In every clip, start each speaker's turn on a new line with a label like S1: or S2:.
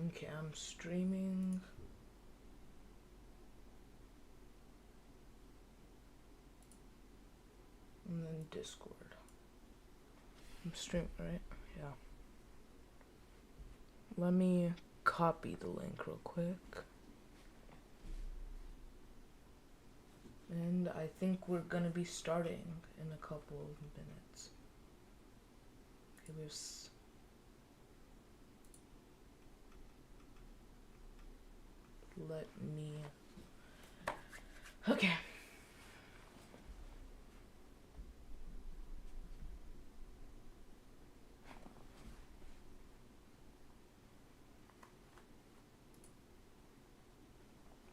S1: Okay, I'm streaming. And then Discord. I'm streaming, right? Yeah. Let me copy the link real quick. And I think we're gonna be starting in a couple of minutes. Okay, let me... Okay.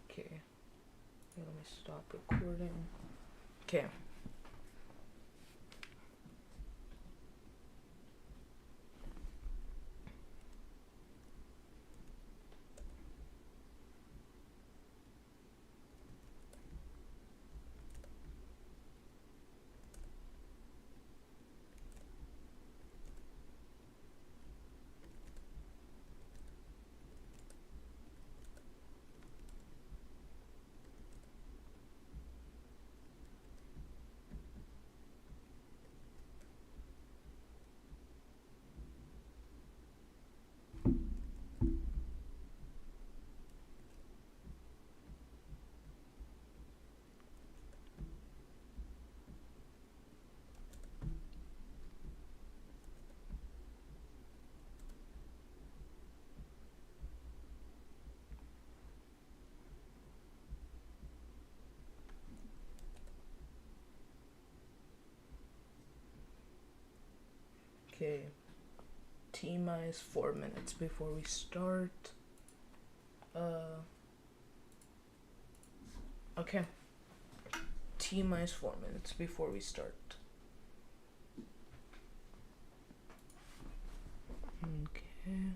S1: Okay. Let me stop recording. Okay. Okay. T-minus 4 minutes before we start. Okay. T-minus 4 minutes before we start. Okay.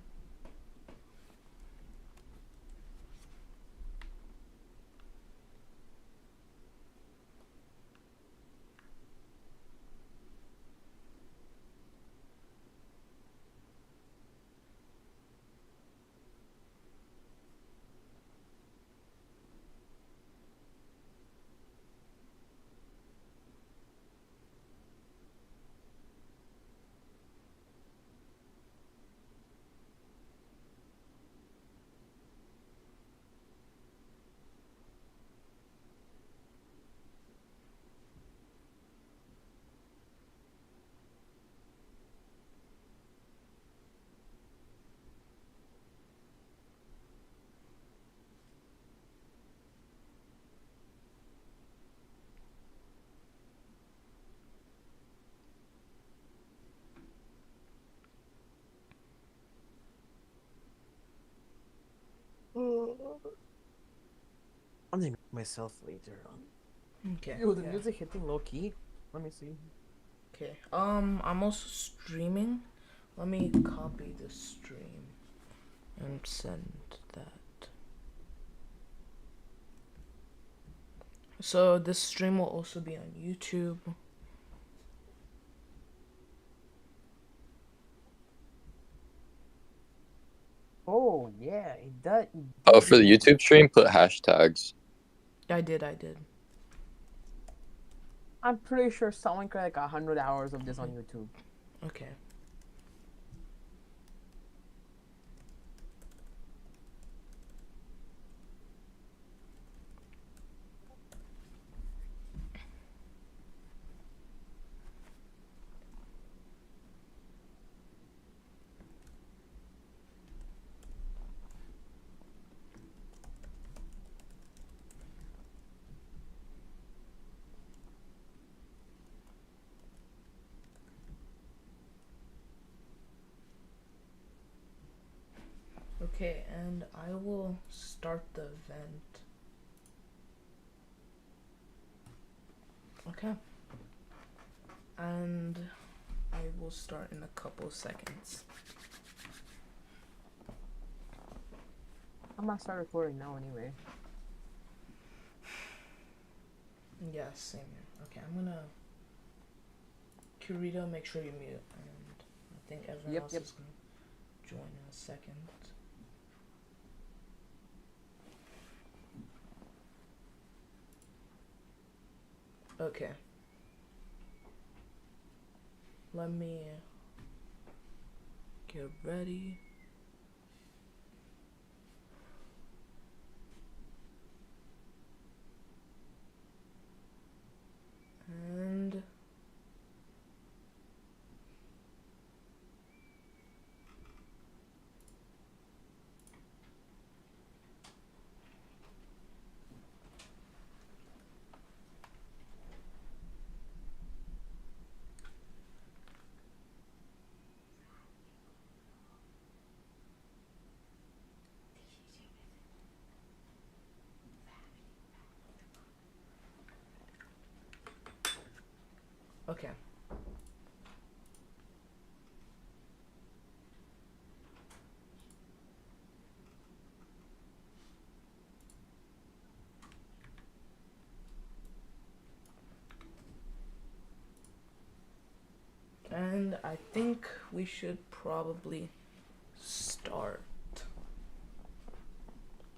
S2: I'm gonna make myself later on.
S1: Okay.
S2: Yo, the
S1: Yeah.
S2: music hitting low key. Let me see.
S1: Okay. I'm also streaming. Let me copy the stream and send that. So this stream will also be on YouTube.
S2: Oh yeah, it
S3: Oh, for the YouTube stream, put hashtags.
S1: I did.
S2: I'm pretty sure someone got like 100 hours of this on YouTube.
S1: Okay. Okay, and I will start the event. Okay. And I will start in a couple seconds.
S2: I'm gonna start recording now anyway.
S1: Yeah, same here. Okay, I'm gonna... Curito, make sure you mute. And I think everyone else is gonna join in a second. Okay. Let me get ready. And okay. And I think we should probably start.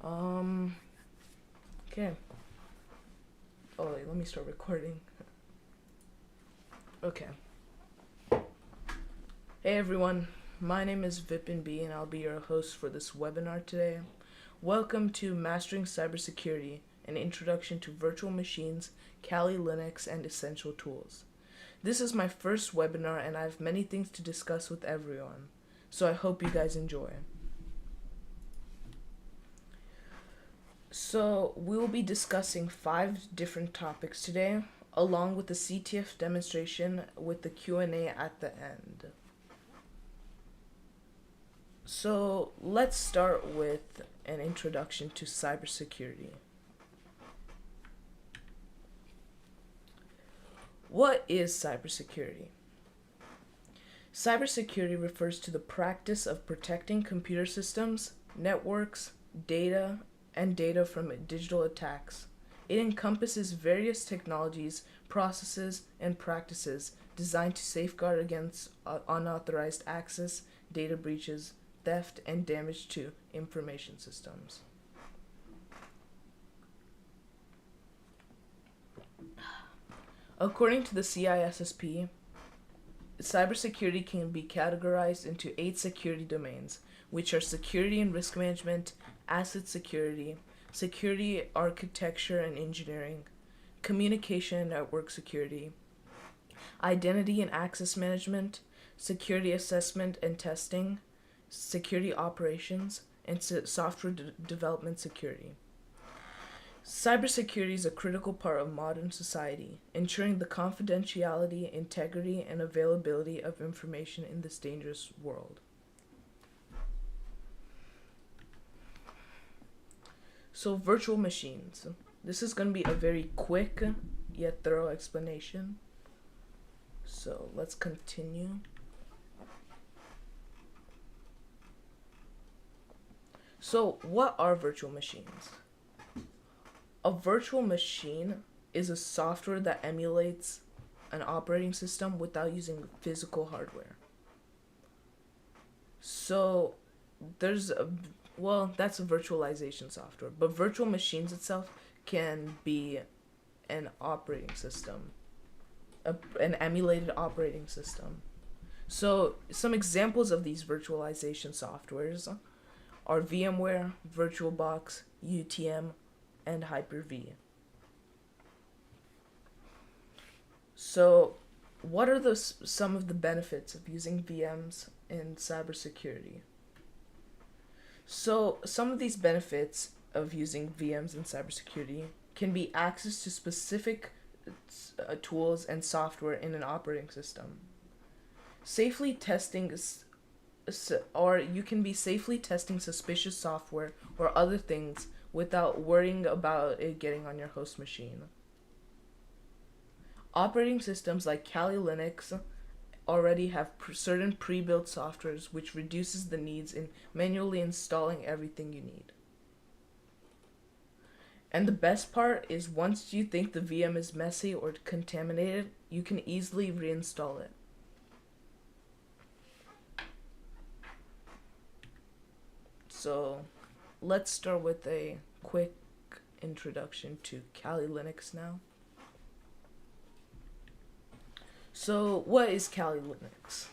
S1: Okay. Oh wait, let me start recording. Okay. Hey everyone, my name is Vipin B and I'll be your host for this webinar today. Welcome to Mastering Cybersecurity, an introduction to virtual machines, Kali Linux, and essential tools. This is my first webinar and I have many things to discuss with everyone, so I hope you guys enjoy. So we will be discussing 5 different topics today, along with the CTF demonstration with the Q&A at the end. So let's start with an introduction to cybersecurity. What is cybersecurity? Cybersecurity refers to the practice of protecting computer systems, networks, data, and data from digital attacks. It encompasses various technologies, processes, and practices designed to safeguard against unauthorized access, data breaches, theft, and damage to information systems. According to the CISSP, cybersecurity can be categorized into 8 security domains, which are security and risk management, asset security, security architecture and engineering, communication and network security, identity and access management, security assessment and testing, security operations, and software development security. Cybersecurity is a critical part of modern society, ensuring the confidentiality, integrity, and availability of information in this dangerous world. So, virtual machines. This is going to be a very quick yet thorough explanation. So, let's continue. So, what are virtual machines? A virtual machine is a software that emulates an operating system without using physical hardware. So that's a virtualization software, but virtual machines itself can be an operating system, an emulated operating system. So some examples of these virtualization softwares are VMware, VirtualBox, UTM, and Hyper-V. So, what are some of the benefits of using VMs in cybersecurity? So, some of these benefits of using VMs in cybersecurity can be access to specific tools and software in an operating system. Safely testing or you can be safely testing suspicious software or other things without worrying about it getting on your host machine. Operating systems like Kali Linux already have certain pre-built softwares which reduces the needs in manually installing everything you need. And the best part is once you think the VM is messy or contaminated, you can easily reinstall it. So, let's start with a quick introduction to Kali Linux now. So, what is Kali Linux?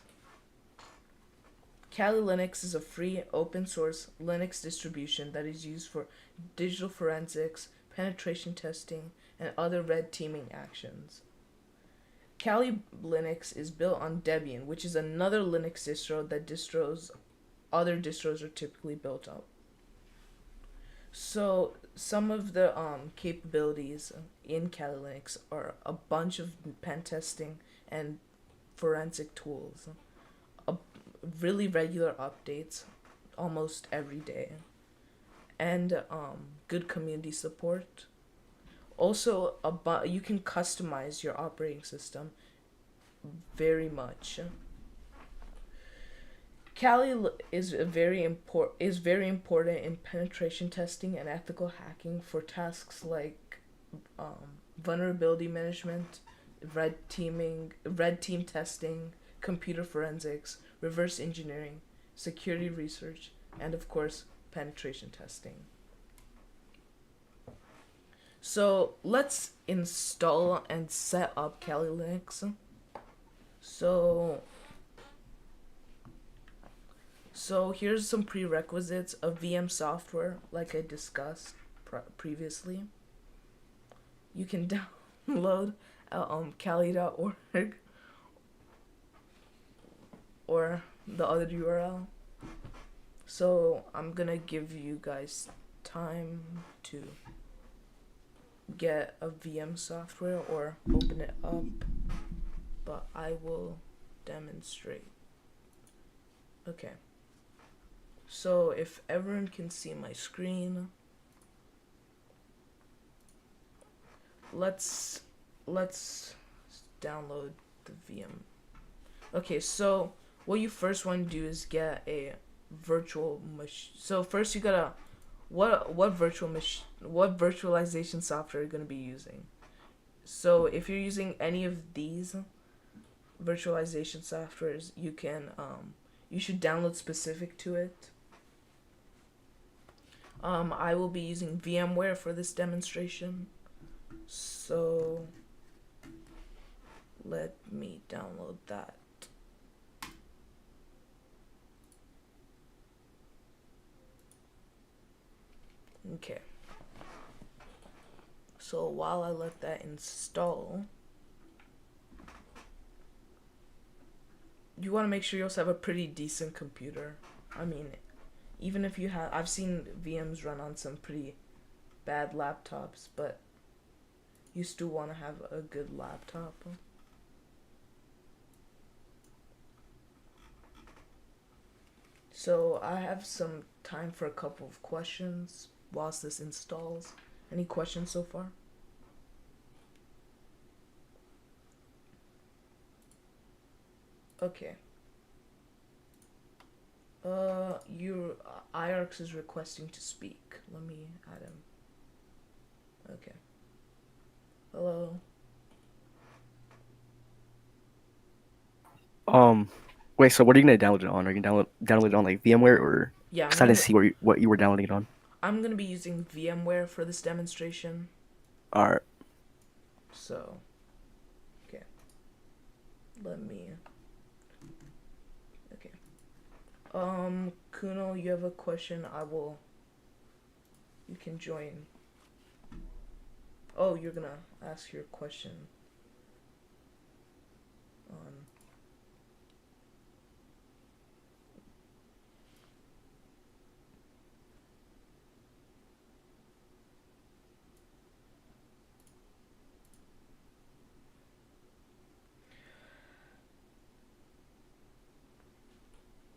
S1: Kali Linux is a free, open source Linux distribution that is used for digital forensics, penetration testing, and other red teaming actions. Kali Linux is built on Debian, which is another Linux distro that other distros are typically built on. So some of the capabilities in Kali Linux are a bunch of pen testing and forensic tools, really regular updates almost every day, and good community support. Also, you can customize your operating system very much. Kali is very important in penetration testing and ethical hacking for tasks like vulnerability management, red team testing, computer forensics, reverse engineering, security research, and of course penetration testing. So let's install and set up Kali Linux. So here's some prerequisites of VM software, like I discussed previously. You can download kali.org or the other URL. So I'm gonna give you guys time to get a VM software or open it up, but I will demonstrate. Okay. So if everyone can see my screen, let's download the VM. Okay, so what you first want to do is get a virtual machine. So first you gotta what virtualization software you're gonna be using. So if you're using any of these virtualization softwares, you should download specific to it. I will be using VMware for this demonstration, so let me download that. Okay. So while I let that install, you want to make sure you also have a pretty decent computer. I mean, even if you have, I've seen VMs run on some pretty bad laptops, but you still want to have a good laptop. So I have some time for a couple of questions whilst this installs. Any questions so far? Okay. Your IARX is requesting to speak. Let me add him. Okay. Hello.
S4: Wait. So what are you gonna download it on? Are you gonna download it on like VMware or?
S1: Yeah,
S4: Because I didn't see what you were downloading it on.
S1: I'm gonna be using VMware for this demonstration.
S4: Alright.
S1: So, okay. Let me. Okay. Kuno, you have a question? You can join. Oh, you're gonna ask your question.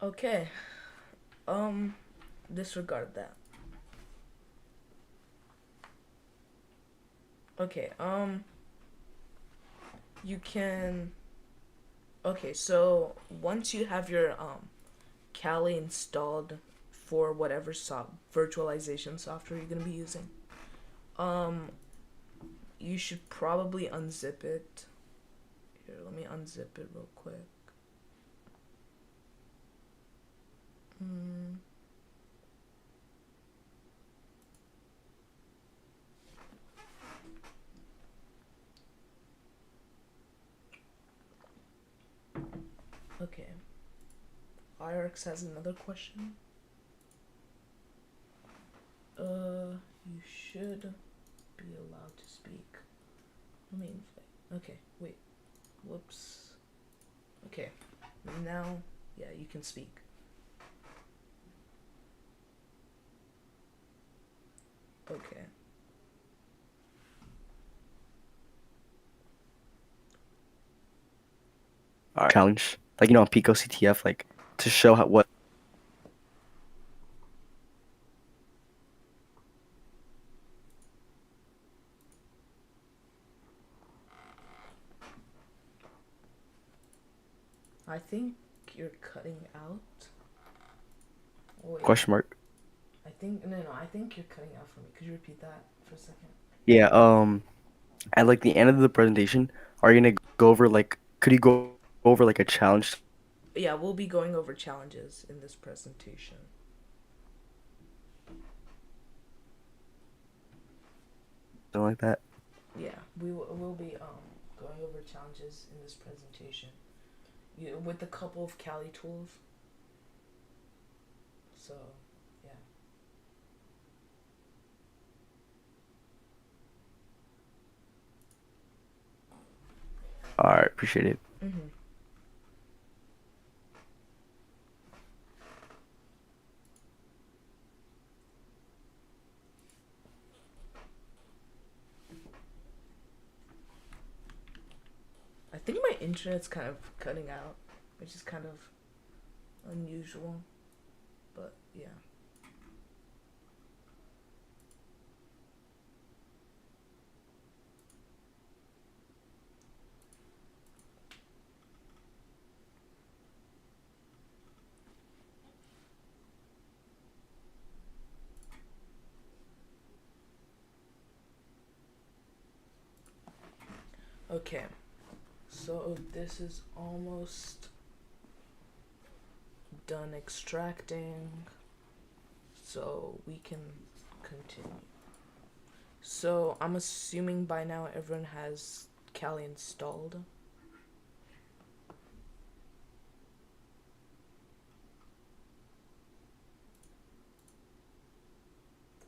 S1: Okay. Disregard that. Okay, you can. Okay, so once you have your Kali installed for whatever virtualization software you're gonna be using, you should probably unzip it. Here, let me unzip it real quick. Okay. IRX has another question. You should be allowed to speak. Okay, wait. Whoops. Okay. Now, yeah, you can speak. Okay.
S4: Alright. Challenge, like on Pico CTF, like to show what.
S1: I think you're cutting out. Wait.
S4: Question mark.
S1: I think I think you're cutting out for me. Could you repeat that for a second?
S4: Yeah. At like the end of the presentation, are you gonna go over like? Could you go over like a challenge?
S1: Yeah, we'll be going over challenges in this presentation.
S4: Something like that.
S1: Yeah, we'll be going over challenges in this presentation. With a couple of Kali tools. So, yeah.
S4: All right, appreciate it.
S1: Mhm. I think my internet's kind of cutting out, which is kind of unusual, but yeah. Okay, so this is almost done extracting, so we can continue. So I'm assuming by now everyone has Kali installed.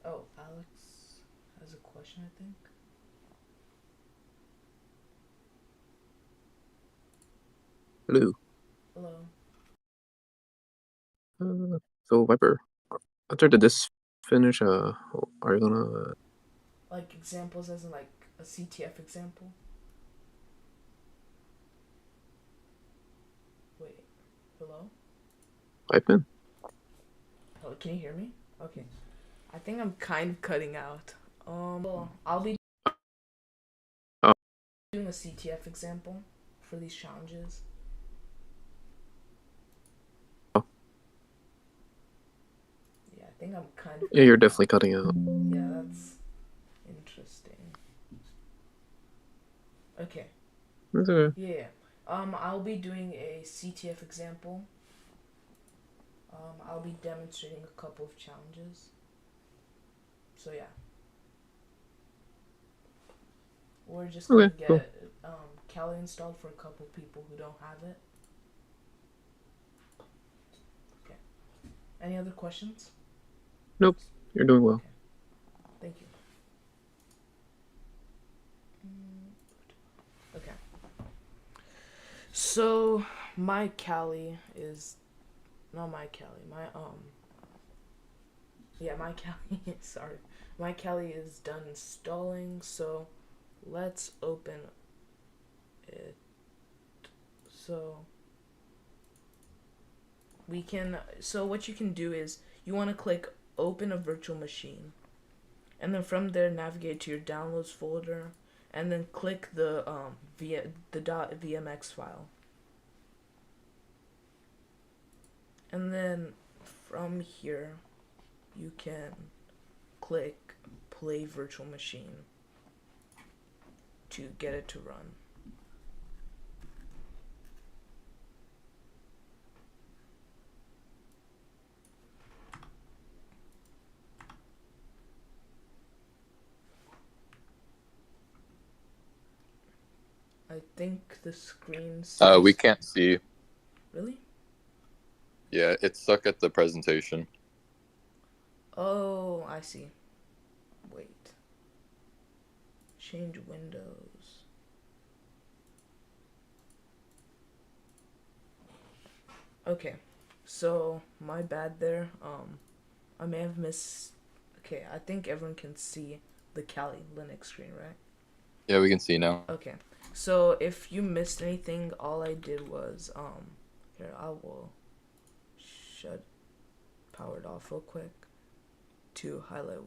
S1: Oh, Alex has a question, I think.
S5: Hello.
S1: Hello.
S5: So Viper, after this finish, are you gonna
S1: Like examples as in like a CTF example? Wait. Hello?
S5: pipe in?
S1: Oh, can you hear me? Okay. I think I'm kind of cutting out. Well, I'll be
S5: Oh.
S1: doing a CTF example for these challenges.
S5: Oh.
S1: Yeah, I think I'm kind of.
S5: Yeah, you're definitely cutting out.
S1: Yeah, that's interesting. Okay.
S5: That's okay.
S1: Yeah. I'll be doing a CTF example. I'll be demonstrating a couple of challenges. So yeah. We're just gonna
S5: Okay,
S1: get
S5: cool.
S1: Kali installed for a couple people who don't have it. Okay. Any other questions?
S5: Nope, you're doing well.
S1: Okay. Thank you. Okay. So my Kali is not my Kali. My Kali sorry. My Kali is done installing, so let's open it. So what you can do is you want to click open a virtual machine, and then from there navigate to your downloads folder, and then click the .vmx file, and then from here you can click play virtual machine to get it to run. I think the screen says
S3: We can't see.
S1: Really?
S3: Yeah, it's stuck at the presentation.
S1: Oh, I see. Wait. Change windows. Okay. So, my bad there. I may have missed. Okay, I think everyone can see the Kali Linux screen, right?
S3: Yeah, we can see now.
S1: Okay. So, if you missed anything, all I did was, here, I will shut powered off real quick to highlight.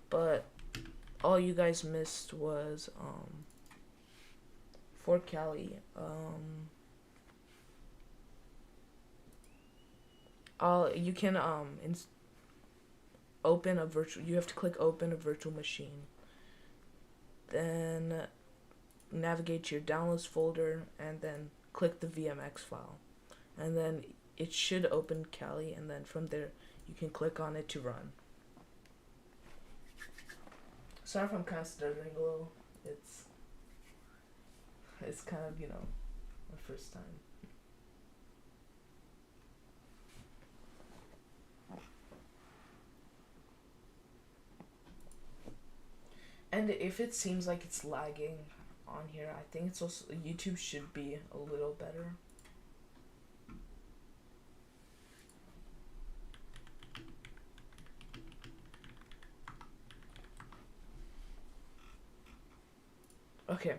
S1: But all you guys missed was, for Kali, you can, open a virtual, you have to click open a virtual machine. Then navigate to your downloads folder and then click the VMX file. And then it should open Kali, and then from there you can click on it to run. Sorry if I'm kind of stuttering a little. It's kind of, my first time. And if it seems like it's lagging on here, I think it's also YouTube should be a little better. Okay,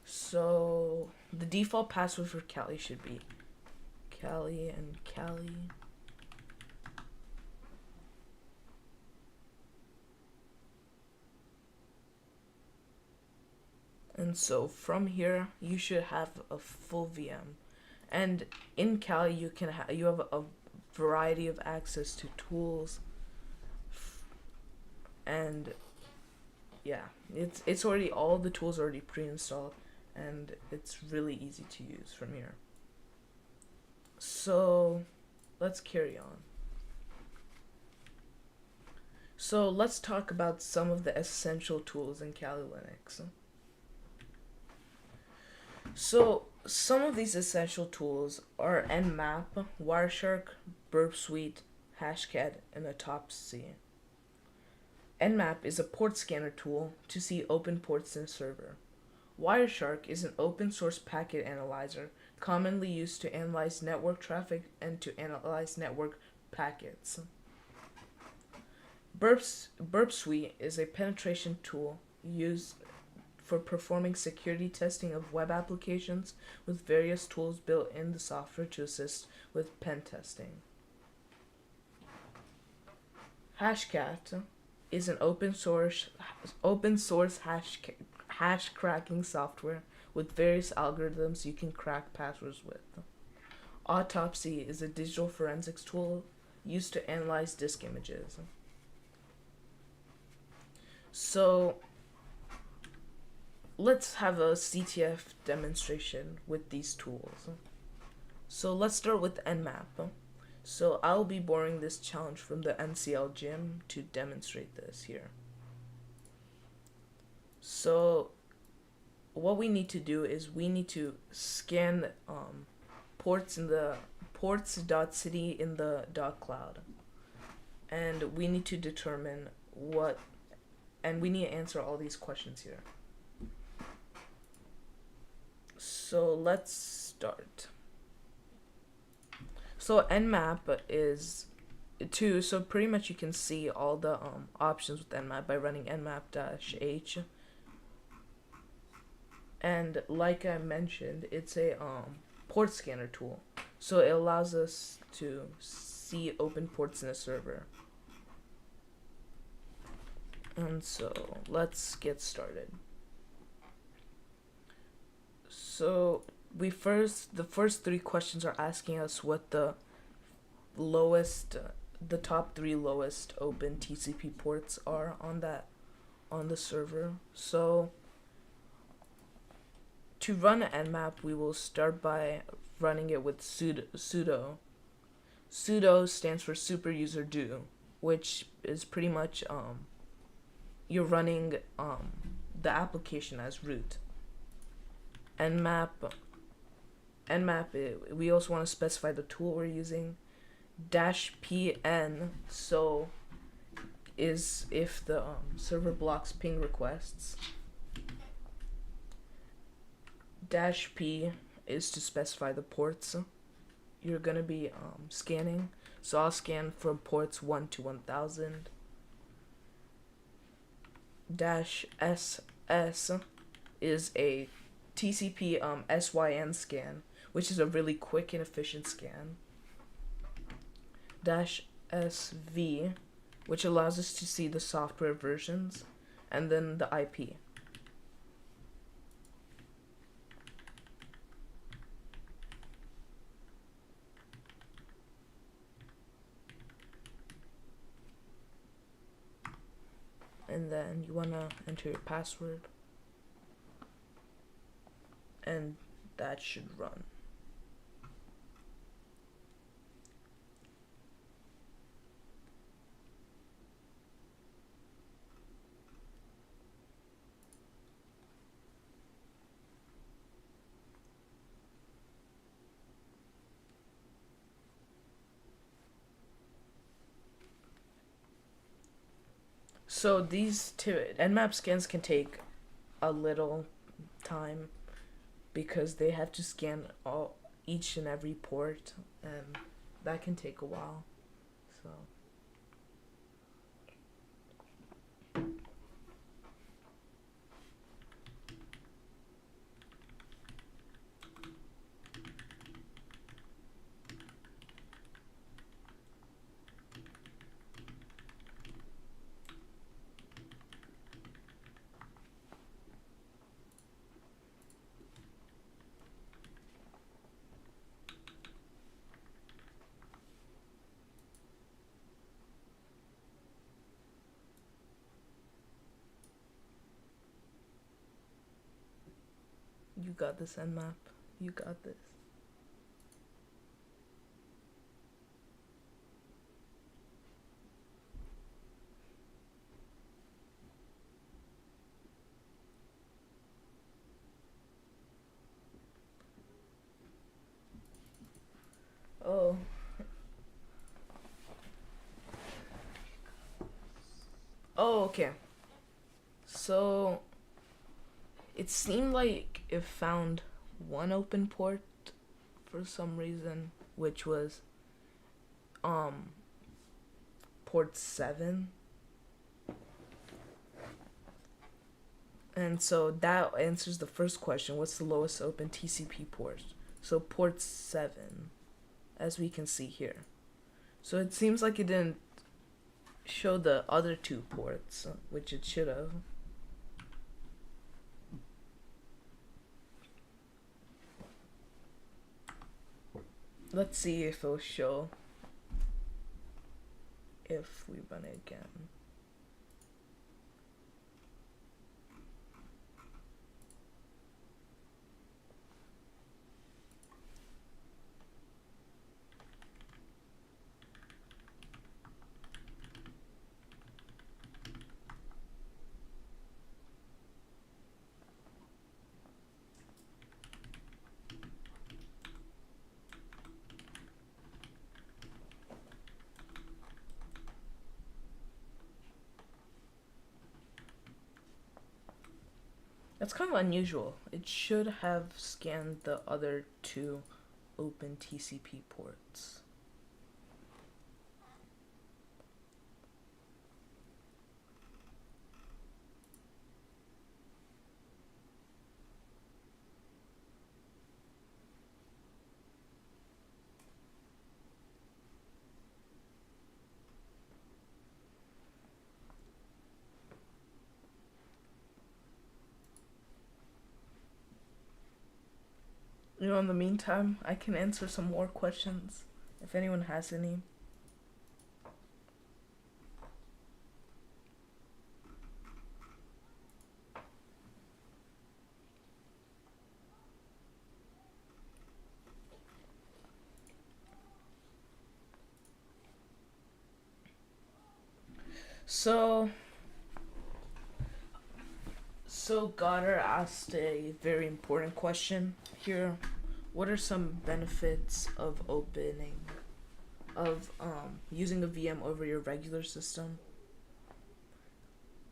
S1: so the default password for Kali should be Kali and Kali. And so from here, you should have a full VM. And in Kali, you have a variety of access to tools. And yeah, it's already, all the tools are already pre-installed, and it's really easy to use from here. So let's carry on. So let's talk about some of the essential tools in Kali Linux. So some of these essential tools are Nmap, Wireshark, Burp Suite, Hashcat, and Autopsy. Nmap is a port scanner tool to see open ports in a server. Wireshark is an open source packet analyzer commonly used to analyze network traffic and to analyze network packets. Burp Suite is a penetration tool used for performing security testing of web applications with various tools built in the software to assist with pen testing. Hashcat is an open source hash cracking software with various algorithms you can crack passwords with. Autopsy is a digital forensics tool used to analyze disk images. So let's have a CTF demonstration with these tools. So let's start with Nmap. So I'll be borrowing this challenge from the NCL gym to demonstrate this here. So what we need to do is we need to scan ports.city in the .cloud, and we need to determine and we need to answer all these questions here. So let's start. So Nmap is so pretty much you can see all the options with Nmap by running nmap-h. And like I mentioned, it's a port scanner tool. So it allows us to see open ports in a server. And so let's get started. So the first three questions are asking us what the top three lowest open TCP ports are on the server. So to run Nmap, we will start by running it with sudo. Sudo stands for super user do, which is pretty much you're running the application as root. Nmap Nmap, we also want to specify the tool we're using. -pn, so is if the server blocks ping requests. -p is to specify the ports you're gonna be scanning. So I'll scan from ports 1 to 1000. -ss is a TCP SYN scan, which is a really quick and efficient scan. -SV, which allows us to see the software versions, and then the IP. And then you want to enter your password, and that should run. So these two Nmap scans can take a little time because they have to scan each and every port, and that can take a while. So you got this, Nmap. You got this. Oh. Oh, okay. So it seemed like it found one open port for some reason, which was port 7. And so that answers the first question, what's the lowest open TCP port? So port 7, as we can see here. So it seems like it didn't show the other two ports, which it should have. Let's see if it'll show if we run it again. That's kind of unusual. It should have scanned the other two open TCP ports. In the meantime, I can answer some more questions if anyone has any. So Goddard asked a very important question here. what are some benefits of using a VM over your regular system?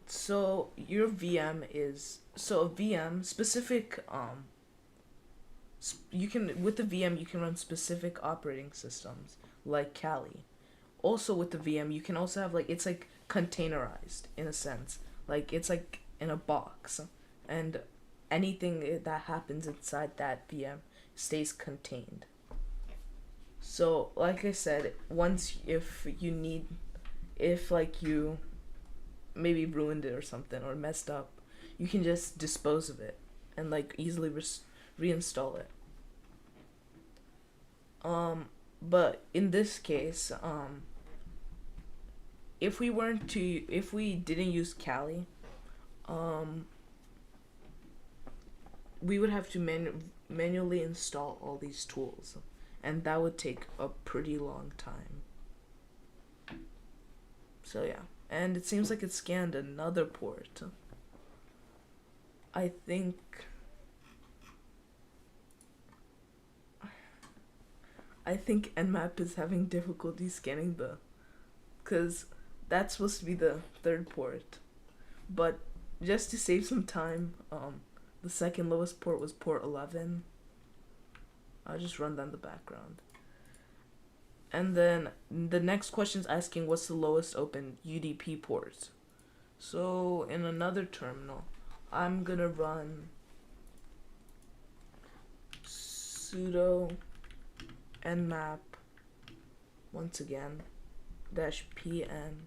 S1: So your VM is a VM specific you can with the VM you can run specific operating systems like Kali. Also with the VM you can also have like it's like containerized in a sense. Like it's like in a box and anything that happens inside that VM stays contained. So like I said, once if like you maybe ruined it or something or messed up, you can just dispose of it and like easily reinstall it. But in this case, if we didn't use Kali, we would have to manually install all these tools, and that would take a pretty long time. So yeah, and it seems like it scanned another port. I think Nmap is having difficulty scanning because that's supposed to be the third port. But just to save some time, the second lowest port was port 11. I'll just run that in the background. And then the next question is asking what's the lowest open UDP port. So in another terminal, I'm gonna run sudo nmap once again -pn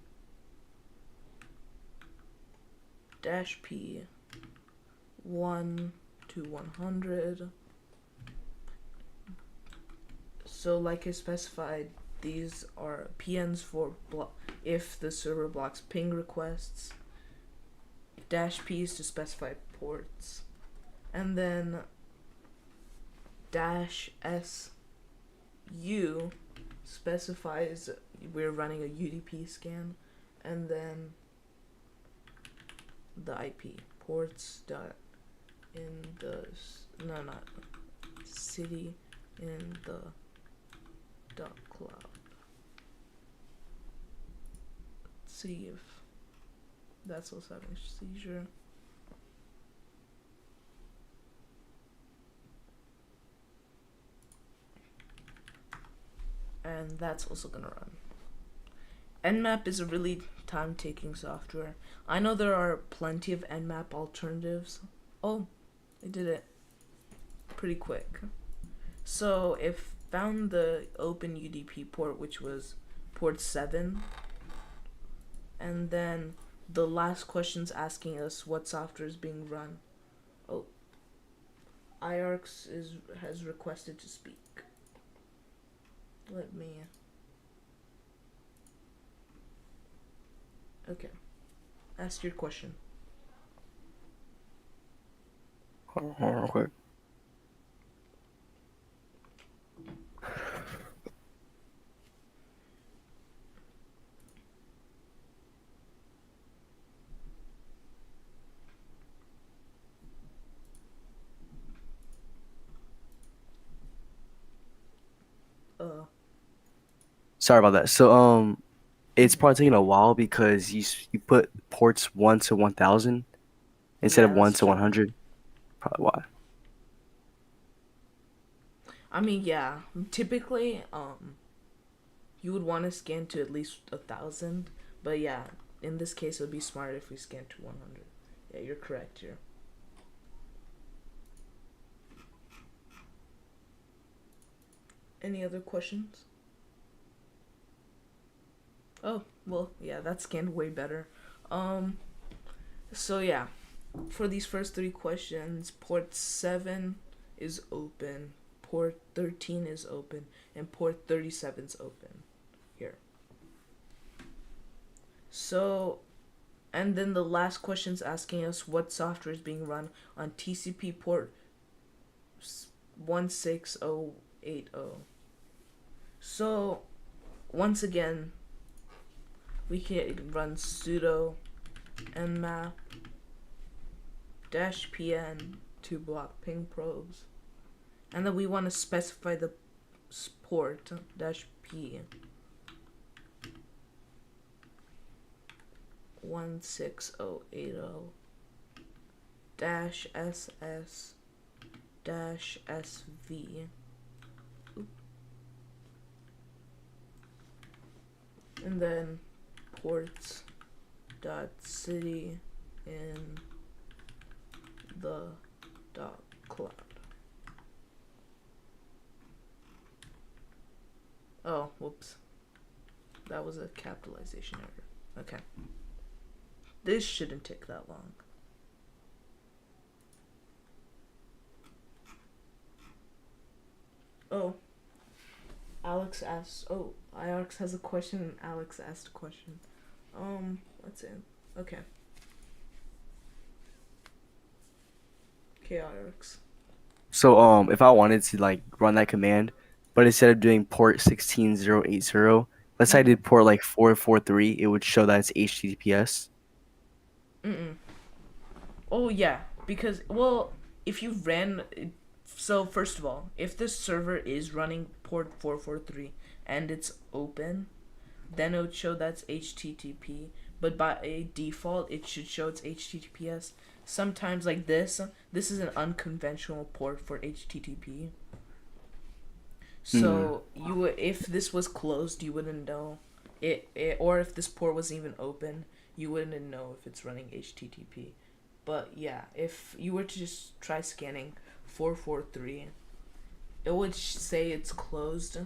S1: -p 1 to 100. So like I specified, these are PNs for if the server blocks ping requests, -p is to specify ports, and then -su specifies we're running a UDP scan, and then the IP ports dot in the not city in the dot cloud. Let's see if that's also having a seizure. And that's also gonna run. Nmap is a really time-taking software. I know there are plenty of Nmap alternatives. Oh, I did it pretty quick. So if found the open UDP port, which was port 7, and then the last question's asking us what software is being run. Oh, IARC has requested to speak. Let me. Okay. Ask your question.
S4: Hold on real quick. Sorry about that. So it's probably taking a while because you put ports 1 to 1000 instead
S1: Yeah,
S4: of 1
S1: that's
S4: to
S1: true.
S4: 100. Probably why.
S1: I mean, yeah. Typically, you would want to scan to at least 1000, but yeah, in this case, it would be smart if we scan to 100. Yeah, you're correct here. Any other questions? Oh, well, yeah, that scanned way better. So yeah, for these first 3 questions, port 7 is open, port 13 is open, and port 37 is open here. So, and then the last question's asking us what software is being run on TCP port 16080. So, once again, we can run sudo nmap -pn to block ping probes, And then we want to specify the port dash P 16080 dash SS dash SV. And then ports dot city in the dot cloud. Oh, whoops. That was a capitalization error. Okay. This shouldn't take that long. Oh. Alex asked. Oh, Alex has a question and Alex asked a question. Let's see. Okay. Okay, Alex.
S4: So if I wanted to like run that command, but instead of doing port 16080, let's say I did port like 443, it would show that it's HTTPS.
S1: Oh, yeah. Because, well, if you ran. So, first of all, if this server is running port 443 and it's open, then it would show that's HTTP. But by default, it should show it's HTTPS. Sometimes, like this is an unconventional port for HTTP. So if this was closed, you wouldn't know or if this port wasn't even open, you wouldn't know if it's running HTTP. But yeah, if you were to just try scanning 443, it would say it's closed,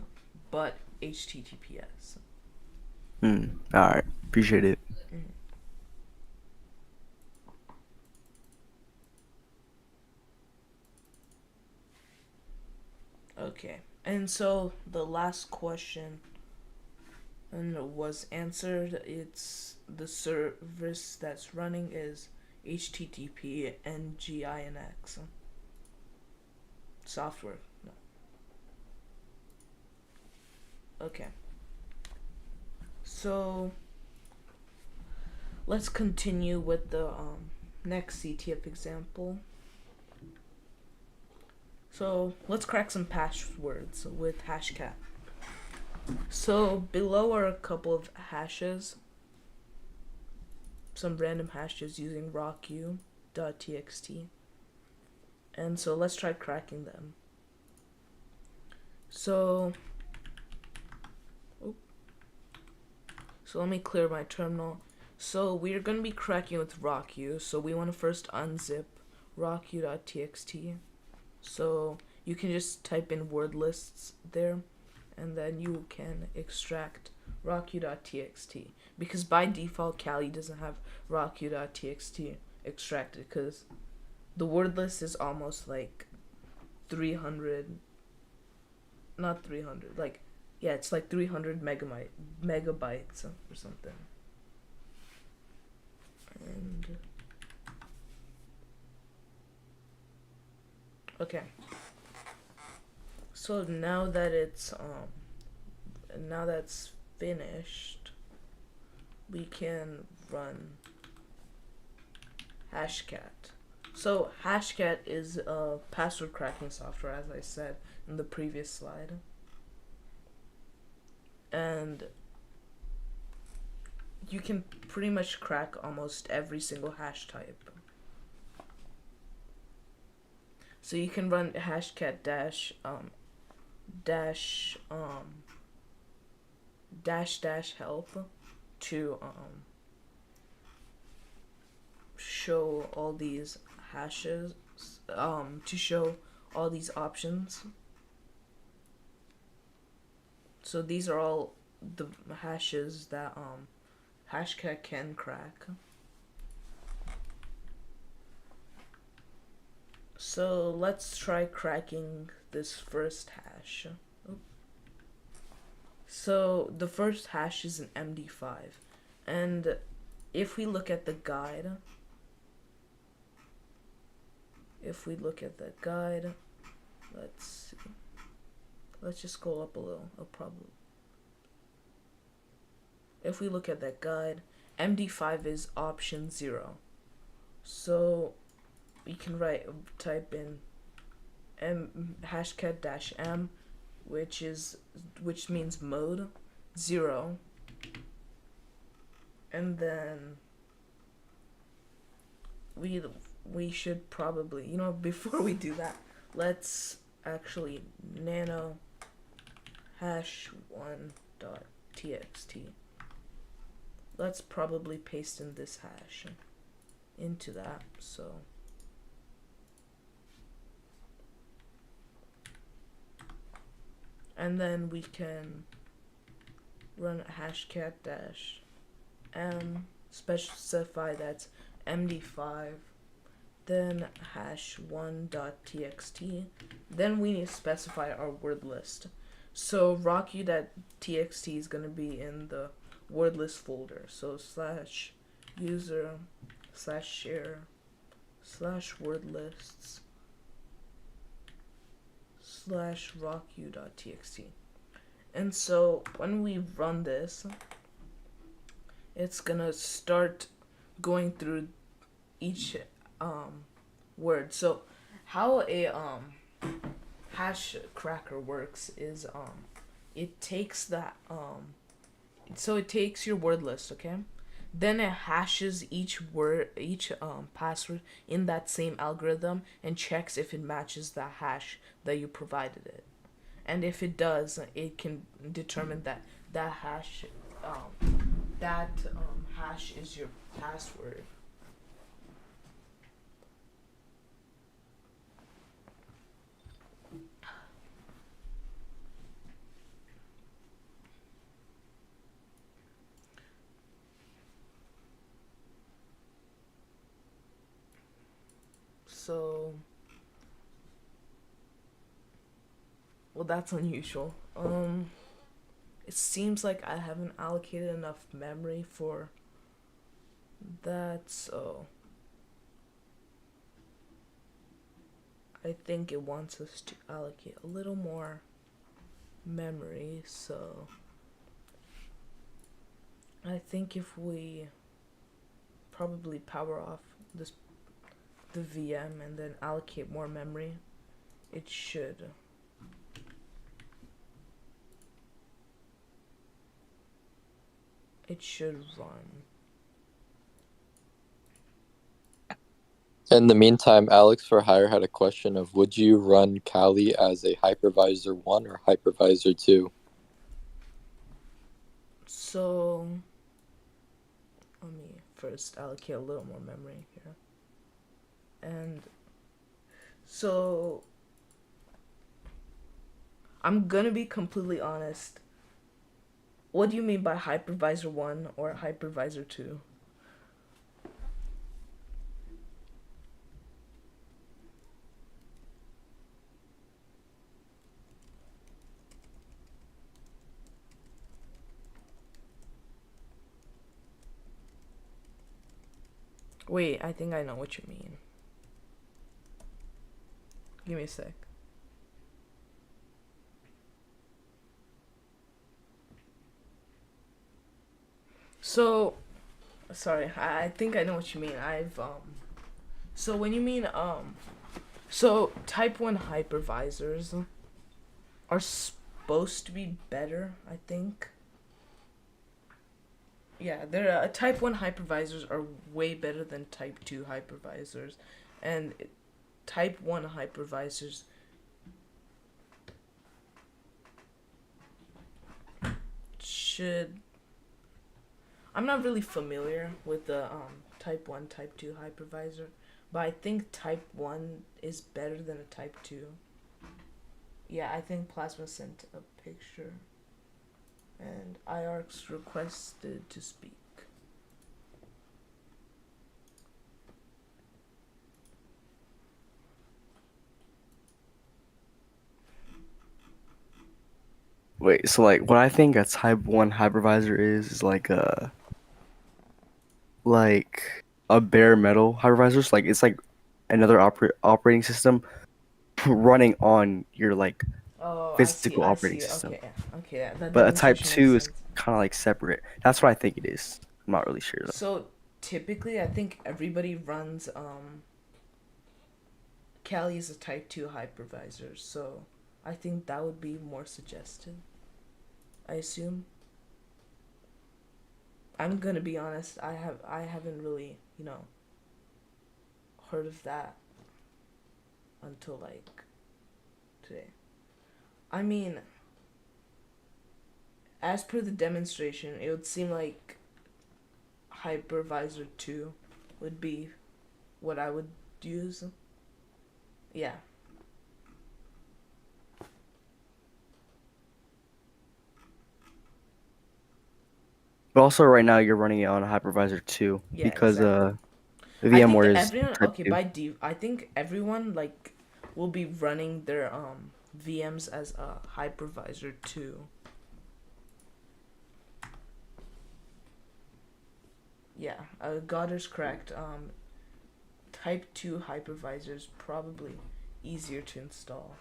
S1: but HTTPS.
S4: All right, appreciate it.
S1: Okay, and so the last question was answered. It's the service that's running is HTTP NGINX. Software. No. Okay. So let's continue with the next CTF example. So let's crack some passwords with hashcat. So below are a couple of hashes, some random hashes using rocku.txt. And so let's try cracking them. So let me clear my terminal. So we are going to be cracking with rocku. So we want to first unzip rocku.txt. So you can just type in word lists there, and then you can extract rocku.txt. Because by default, Kali doesn't have rocku.txt extracted, because the word list is almost like 300, not 300, like, yeah, it's like 300 megabytes or something. And okay. So now that it's finished, we can run hashcat. So hashcat is a password cracking software, as I said in the previous slide. And you can pretty much crack almost every single hash type. So you can run hashcat dash help to show all these hashes, to show all these options. So these are all the hashes that hashcat can crack. So let's try cracking this first hash. So the first hash is an MD5, and if we look at the guide, let's see. Let's just scroll up a little. If we look at that guide, MD5 is option 0. So we can type in hashcat dash m, which means mode 0, and then we should probably, before we do that, let's actually nano hash1.txt. Let's probably paste in this hash into that. So and then we can run hashcat dash m, specify that's md5, then hash1.txt. Then we need to specify our word list. So rocky.txt is going to be in the word list folder. So /user/share/word lists/rocku.txt. And so when we run this, it's gonna start going through each word. So how a hash cracker works is it takes that so it takes your word list, okay? Then it hashes each password in that same algorithm and checks if it matches the hash that you provided it. And if it does, it can determine that hash hash is your password. So, well, that's unusual. It seems like I haven't allocated enough memory for that, so I think it wants us to allocate a little more memory, so I think if we probably power off the VM and then allocate more memory, it should run.
S3: In the meantime, Alex for Hire had a question of, would you run Kali as a hypervisor 1 or hypervisor 2?
S1: So let me first allocate a little more memory here. And so I'm gonna be completely honest. What do you mean by hypervisor 1 or hypervisor 2? Wait, I think I know what you mean. Give me a sec. So, sorry, I think I know what you mean. So when you mean, so type 1 hypervisors are supposed to be better, I think. Yeah, they're type 1 hypervisors are way better than type 2 hypervisors, and type 1 hypervisors should, I'm not really familiar with the type 1 type 2 hypervisor, but I think type 1 is better than a type 2. Yeah, I think Plasma sent a picture and IARC's requested to speak.
S4: Wait, so like what I think a type 1 hypervisor is like a bare metal hypervisor. So like it's like another operating system running on your like
S1: Oh,
S4: physical
S1: I
S4: operating
S1: see.
S4: system.
S1: Okay, that
S4: But a type
S1: demonstration makes
S4: 2 is
S1: sense.
S4: kind of like separate. That's what I think it is. I'm not really sure though.
S1: So typically, I think everybody runs Kali is a type 2 hypervisor, so I think that would be more suggested. I assume. I'm gonna be honest, I haven't really, heard of that until like today. I mean, as per the demonstration, it would seem like hypervisor 2 would be what I would use. Yeah.
S4: But also right now you're running it on a hypervisor 2
S1: Yeah,
S4: because
S1: exactly. I think
S4: VMware is
S1: everyone
S4: type
S1: okay
S4: 2.
S1: I think everyone like will be running their VMs as a hypervisor 2. Yeah, Goddard's correct. Type 2 hypervisors probably easier to install.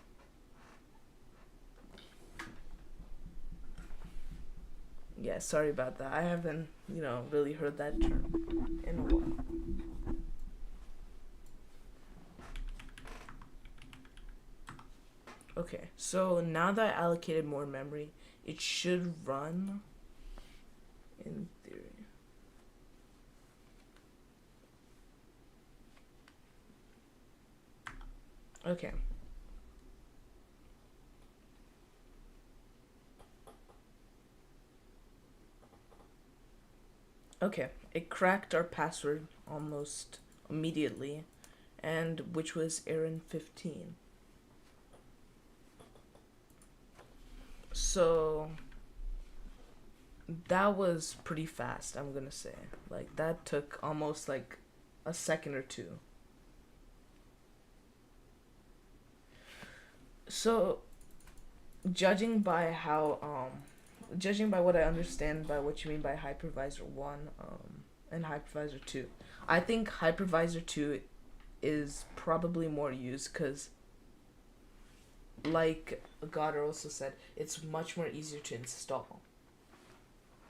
S1: Yeah, sorry about that. I haven't, really heard that term in a while. Okay, so now that I allocated more memory, it should run in theory. Okay. Okay, it cracked our password almost immediately, and which was Aaron 15. So that was pretty fast, I'm gonna say. Like that took almost like a second or two. So judging by what I understand by what you mean by hypervisor 1 and hypervisor 2, I think hypervisor 2 is probably more used because, like Goddard also said, it's much more easier to install.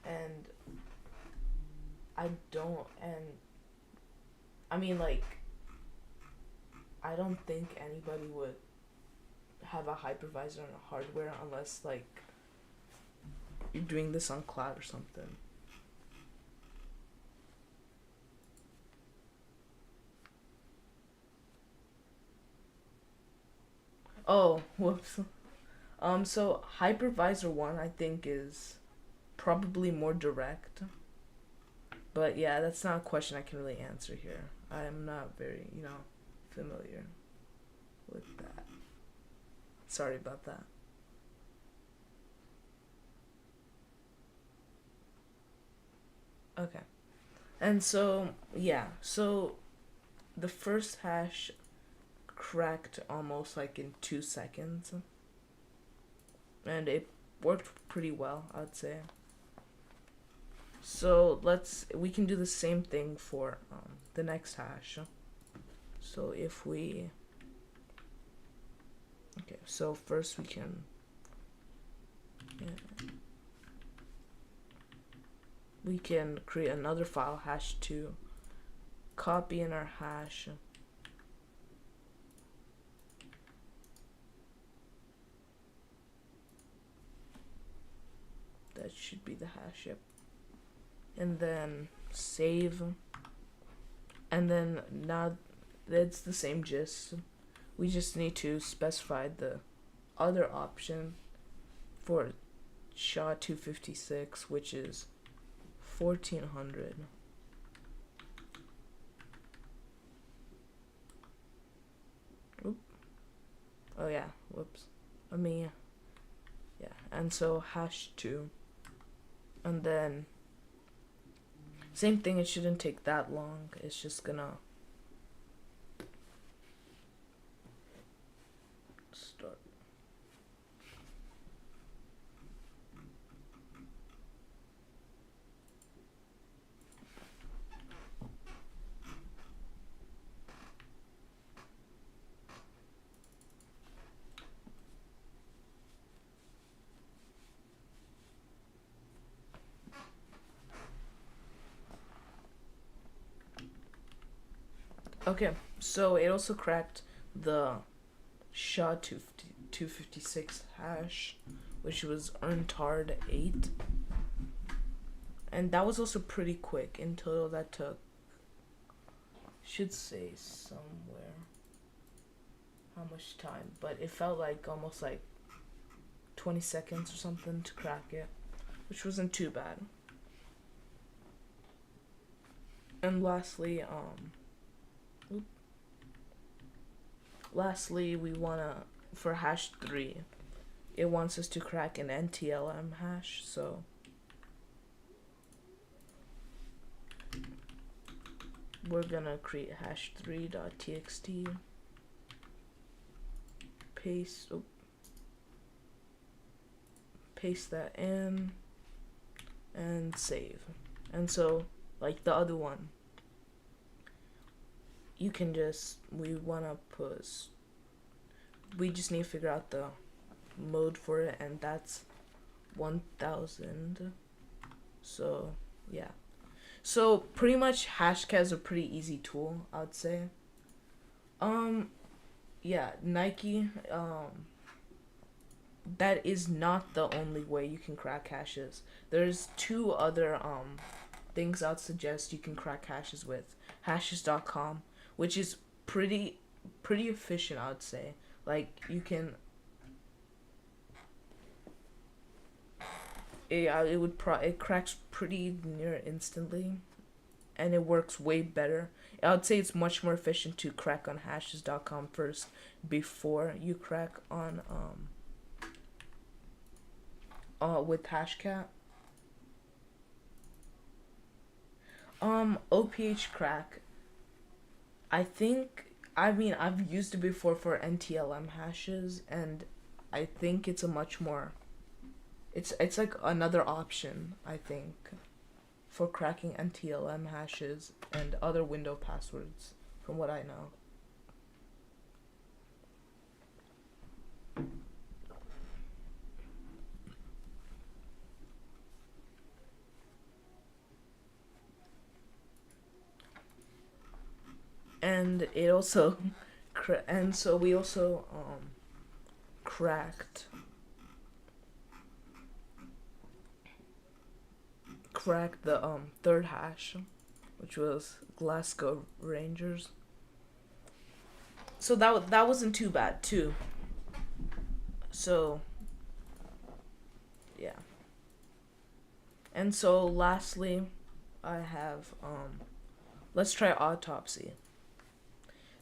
S1: And I don't think anybody would have a hypervisor on a hardware unless like you're doing this on cloud or something. Oh, whoops. So hypervisor 1 I think is probably more direct. But yeah, that's not a question I can really answer here. I am not very, familiar with that. Sorry about that. Okay. And so, yeah, so the first hash cracked almost like in 2 seconds. And it worked pretty well, I'd say. So we can do the same thing for the next hash. So if we, okay, so first we can, we can create another file, hash 2, copy in our hash, that should be the hash, yep, and then save, and then now it's the same gist. We just need to specify the other option for SHA-256, which is 1400. Oop. Oh yeah, whoops. Yeah, and so hash 2. And then same thing, it shouldn't take that long. It's just gonna start. Okay, so it also cracked the SHA-256 hash, which was untard8. And that was also pretty quick. In total, that took, should say somewhere how much time, but it felt like almost like 20 seconds or something to crack it, which wasn't too bad. And lastly, we wanna, for hash 3, it wants us to crack an NTLM hash, so we're gonna create hash3.txt, paste that in, and save. And so, like the other one, you can just, we just need to figure out the mode for it, and that's 1000. So yeah, so pretty much Hashcat is a pretty easy tool, I would say. Yeah, Nike, that is not the only way you can crack hashes. There's 2 other things I'd suggest you can crack hashes with. Hashes.com, which is pretty efficient, I would say. Like, you can, it cracks pretty near instantly, and it works way better. I would say it's much more efficient to crack on hashes.com first before you crack on with Hashcat. OPH crack, I've used it before for NTLM hashes, and I think it's a much more, it's like another option, I think, for cracking NTLM hashes and other window passwords, from what I know. And it also, and so we also cracked the third hash, which was Glasgow Rangers. So that wasn't too bad too. So yeah. And so lastly, I have let's try autopsy.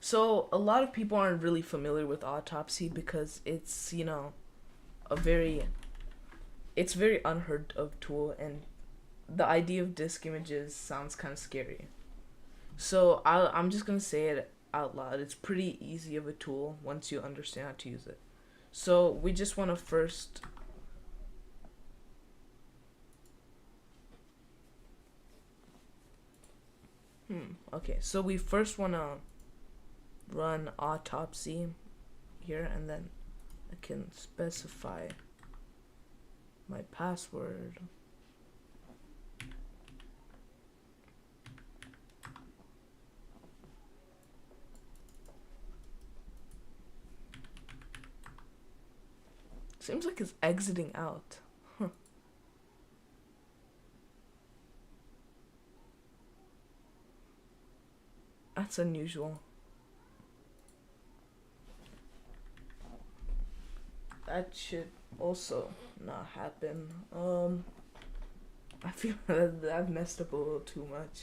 S1: So a lot of people aren't really familiar with autopsy because it's, it's very unheard of tool, and the idea of disk images sounds kind of scary. So I'm just gonna say it out loud. It's pretty easy of a tool once you understand how to use it. So we just want to first okay, so we first want to run autopsy here, and then I can specify my password. Seems like it's exiting out. That's unusual. That should also not happen. I feel that I've messed up a little too much.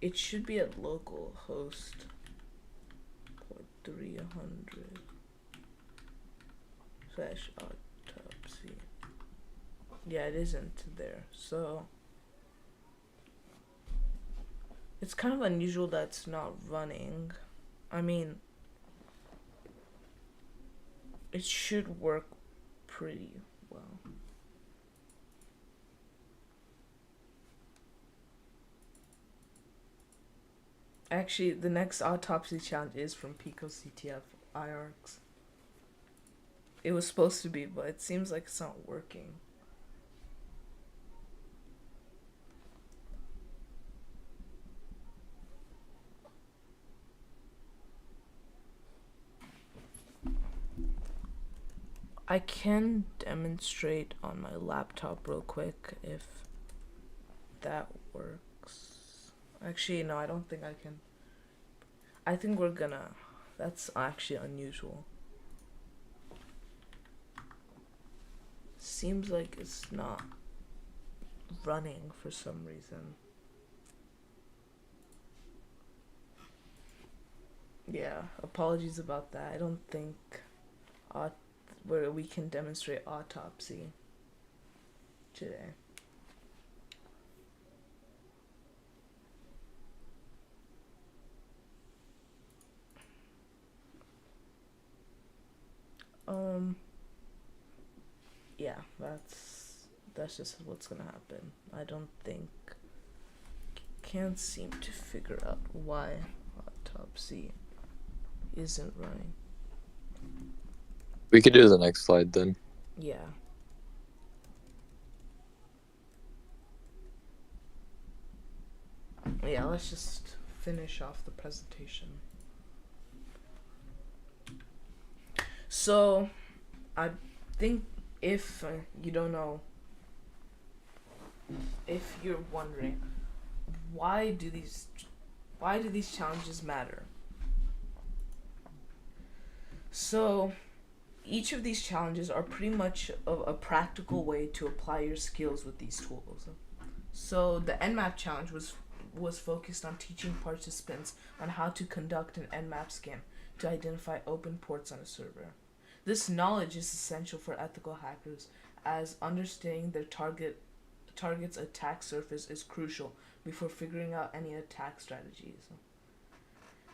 S1: It should be at localhost 300 / autopsy. Yeah, it isn't there. So it's kind of unusual that it's not running. I mean, it should work pretty well. Actually, the next autopsy challenge is from Pico CTF IARCs. It was supposed to be, but it seems like it's not working. I can demonstrate on my laptop real quick if that works. Actually, no, I don't think I can. I think we're gonna. That's actually unusual. Seems like it's not running for some reason. Yeah, apologies about that. I don't think where we can demonstrate autopsy today. Yeah, that's just what's gonna happen. I don't think, can't seem to figure out why autopsy isn't running.
S3: We could do the next slide then.
S1: Yeah. Yeah, let's just finish off the presentation. So, I think if you don't know, if you're wondering, why do these challenges matter? So, each of these challenges are pretty much a practical way to apply your skills with these tools. So, the Nmap challenge was focused on teaching participants on how to conduct an Nmap scan to identify open ports on a server. This knowledge is essential for ethical hackers, as understanding their target's attack surface is crucial before figuring out any attack strategies.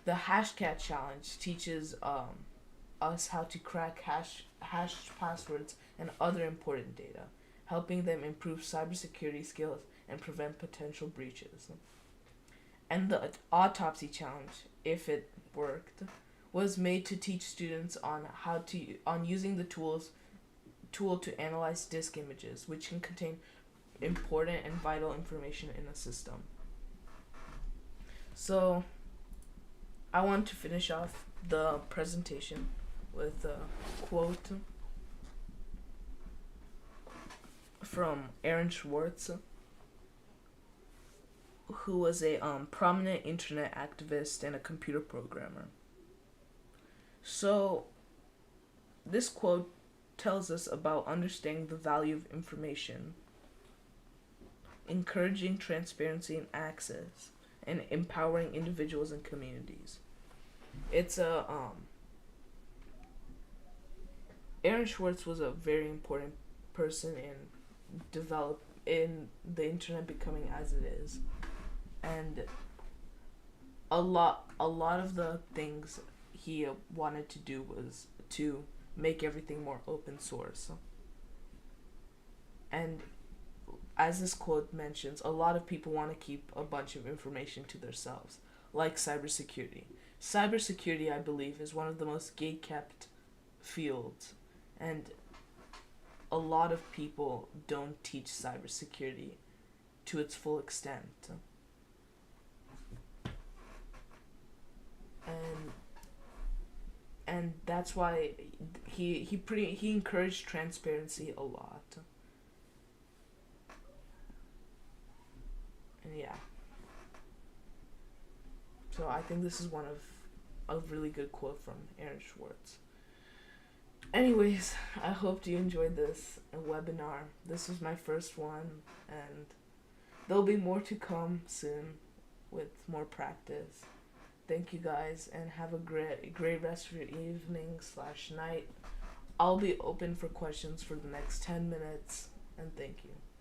S1: The Hashcat challenge teaches us how to crack hashed passwords and other important data, helping them improve cybersecurity skills and prevent potential breaches. And the autopsy challenge, if it worked, was made to teach students on using the tool to analyze disk images, which can contain important and vital information in a system. So, I want to finish off the presentation with a quote from Aaron Swartz, who was a prominent internet activist and a computer programmer. So, this quote tells us about understanding the value of information, encouraging transparency and access, and empowering individuals and communities. It's a Aaron Swartz was a very important person in the internet becoming as it is, and a lot of the things he wanted to do was to make everything more open source. And as this quote mentions, a lot of people want to keep a bunch of information to themselves, like cybersecurity. Cybersecurity, I believe, is one of the most gate-kept fields, and a lot of people don't teach cybersecurity to its full extent. And that's why he encouraged transparency a lot. And yeah. So I think this is one of a really good quote from Aaron Swartz. Anyways, I hope you enjoyed this webinar. This was my first one, and there'll be more to come soon with more practice. Thank you guys, and have a great rest of your evening/night. I'll be open for questions for the next 10 minutes, and thank you.